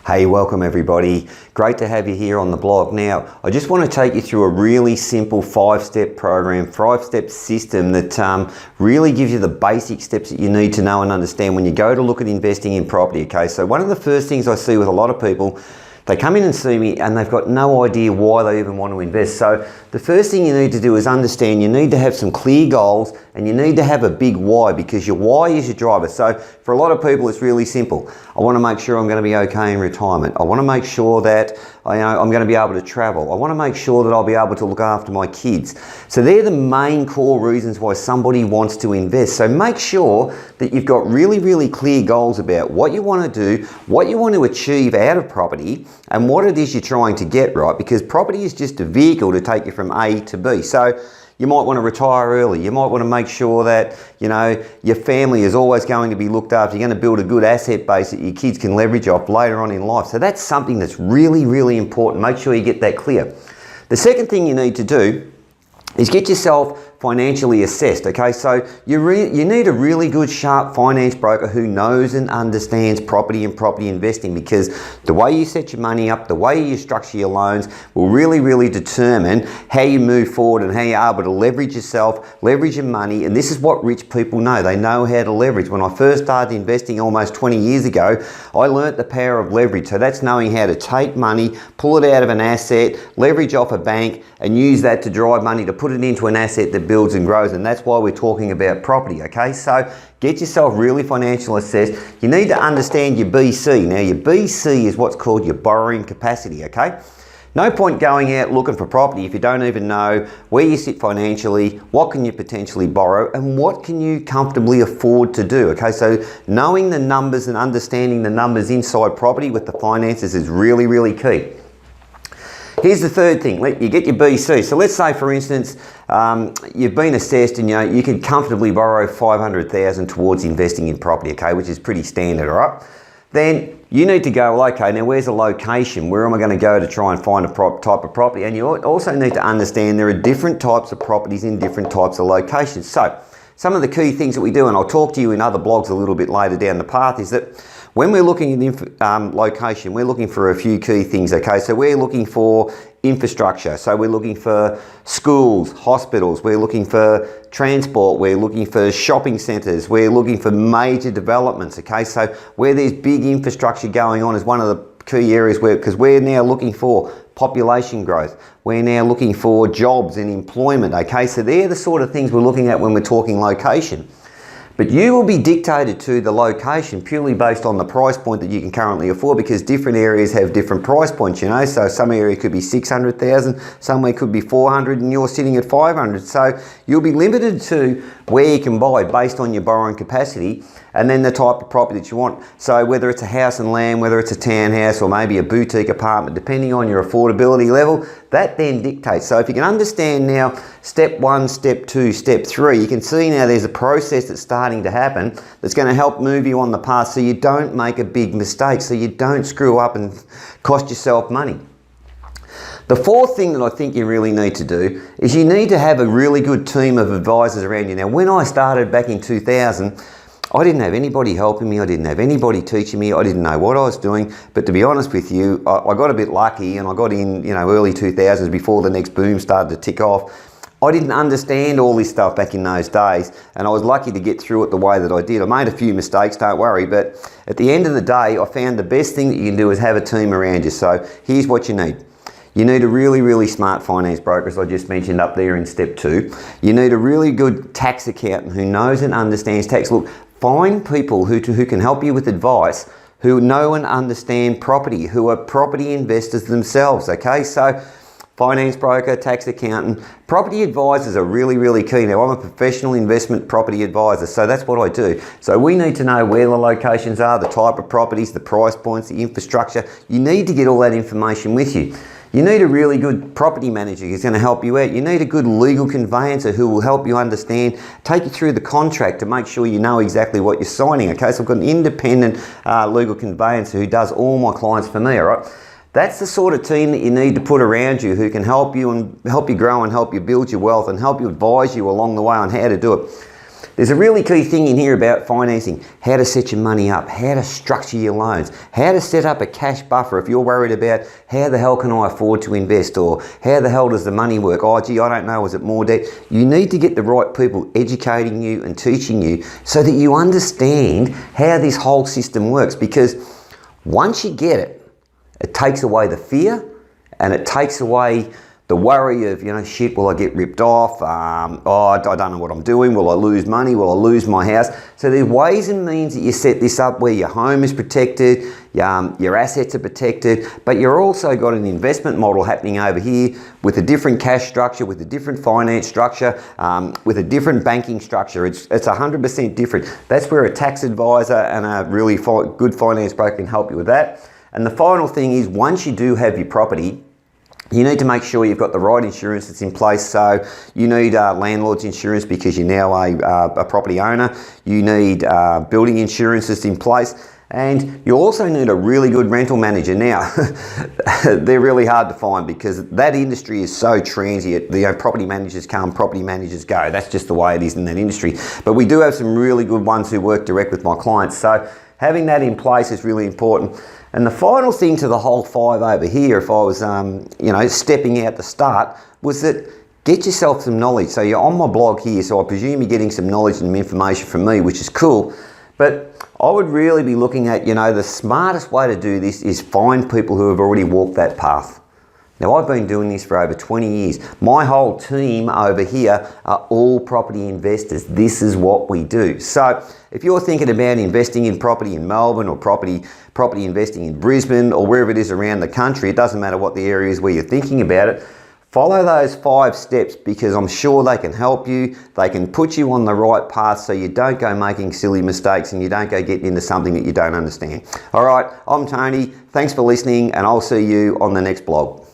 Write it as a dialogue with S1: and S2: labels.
S1: Hey, welcome everybody. Great to have you here on the blog. Now, I just want to take you through a really simple 5-step program, 5-step system that really gives you the basic steps that you need to know and understand when you go to look at investing in property, okay? So one of the first things I see with a lot of people, they come in and see me and they've got no idea why they even want to invest. So the first thing you need to do is understand you need to have some clear goals and you need to have a big why, because your why is your driver. So for a lot of people, it's really simple. I want to make sure I'm going to be okay in retirement. I want to make sure that I'm going to be able to travel. I want to make sure that I'll be able to look after my kids. So they're the main core reasons why somebody wants to invest. So make sure that you've got really, really clear goals about what you want to do, what you want to achieve out of property, and what it is you're trying to get, right? Because property is just a vehicle to take you from A to B. So you might want to retire early. You might want to make sure that, your family is always going to be looked after. You're going to build a good asset base that your kids can leverage off later on in life. So that's something that's really, really important. Make sure you get that clear. The second thing you need to do is get yourself financially assessed, okay? So you need a really good, sharp finance broker who knows and understands property and property investing, because the way you set your money up, the way you structure your loans will really, really determine how you move forward and how you're able to leverage yourself, leverage your money. And this is what rich people know. They know how to leverage. When I first started investing almost 20 years ago, I learnt the power of leverage. So that's knowing how to take money, pull it out of an asset, leverage off a bank, and use that to drive money to put it into an asset that builds and grows. And that's why we're talking about property, okay? So get yourself really financially assessed. You need to understand your BC. Now, your BC is what's called your borrowing capacity, okay? No point going out looking for property if you don't even know where you sit financially, what can you potentially borrow, and what can you comfortably afford to do, okay? So knowing the numbers and understanding the numbers inside property with the finances is really, really key. Here's the third thing, you get your BC. So let's say, for instance, you've been assessed and you could comfortably borrow $500,000 towards investing in property, okay, which is pretty standard, all right? Then you need to go, well, okay, now where's the location? Where am I going to go to try and find a type of property? And you also need to understand there are different types of properties in different types of locations. So some of the key things that we do, and I'll talk to you in other blogs a little bit later down the path, is that when we're looking at location, we're looking for a few key things, okay? So we're looking for infrastructure. So we're looking for schools, hospitals, we're looking for transport, we're looking for shopping centres, we're looking for major developments, okay? So where there's big infrastructure going on is one of the key areas because we're now looking for population growth. We're now looking for jobs and employment, okay? So they're the sort of things we're looking at when we're talking location. But you will be dictated to the location purely based on the price point that you can currently afford, because different areas have different price points, So some area could be 600,000, somewhere could be 400, and you're sitting at 500. So you'll be limited to where you can buy based on your borrowing capacity and then the type of property that you want. So whether it's a house and land, whether it's a townhouse or maybe a boutique apartment, depending on your affordability level, that then dictates. So if you can understand now step 1, step 2, step 3, you can see now there's a process that's starting to happen that's going to help move you on the path so you don't make a big mistake, so you don't screw up and cost yourself money. The fourth thing that I think you really need to do is you need to have a really good team of advisors around you. Now, when I started back in 2000, I didn't have anybody helping me, I didn't have anybody teaching me, I didn't know what I was doing. But to be honest with you, I got a bit lucky and I got in, early 2000s before the next boom started to tick off. I didn't understand all this stuff back in those days, and I was lucky to get through it the way that I did. I made a few mistakes, don't worry, but at the end of the day, I found the best thing that you can do is have a team around you. So here's what you need. You need a really, really smart finance broker, as I just mentioned up there in step 2. You need a really good tax accountant who knows and understands tax. Look, find people who can help you with advice, who know and understand property, who are property investors themselves, okay? So finance broker, tax accountant, property advisors are really, really key. Now, I'm a professional investment property advisor, so that's what I do. So we need to know where the locations are, the type of properties, the price points, the infrastructure. You need to get all that information with you. You need a really good property manager who's going to help you out. You need a good legal conveyancer who will help you understand, take you through the contract to make sure you know exactly what you're signing, okay? So I've got an independent legal conveyancer who does all my clients for me, all right? That's the sort of team that you need to put around you who can help you and help you grow and help you build your wealth and help you advise you along the way on how to do it. There's a really key thing in here about financing: how to set your money up, how to structure your loans, how to set up a cash buffer if you're worried about how the hell can I afford to invest, or how the hell does the money work? Oh gee, I don't know, is it more debt? You need to get the right people educating you and teaching you so that you understand how this whole system works, because once you get it, it takes away the fear and it takes away the worry of, shit, will I get ripped off? I don't know what I'm doing. Will I lose money? Will I lose my house? So there's ways and means that you set this up where your home is protected, your assets are protected, but you're also got an investment model happening over here with a different cash structure, with a different finance structure, with a different banking structure. It's 100% different. That's where a tax advisor and a really good finance broker can help you with that. And the final thing is, once you do have your property, you need to make sure you've got the right insurance that's in place. So you need landlord's insurance because you're now a property owner. You need building insurance that's in place. And you also need a really good rental manager. Now, they're really hard to find because that industry is so transient. Property managers come, property managers go. That's just the way it is in that industry. But we do have some really good ones who work direct with my clients. So having that in place is really important. And the final thing to the whole 5 over here, if I was, stepping out the start, was that get yourself some knowledge. So you're on my blog here, so I presume you're getting some knowledge and information from me, which is cool. But I would really be looking at, the smartest way to do this is find people who have already walked that path. Now, I've been doing this for over 20 years. My whole team over here are all property investors. This is what we do. So if you're thinking about investing in property in Melbourne, or property investing in Brisbane, or wherever it is around the country, it doesn't matter what the area is where you're thinking about it, follow those 5 steps, because I'm sure they can help you. They can put you on the right path so you don't go making silly mistakes and you don't go getting into something that you don't understand. All right, I'm Tony. Thanks for listening, and I'll see you on the next blog.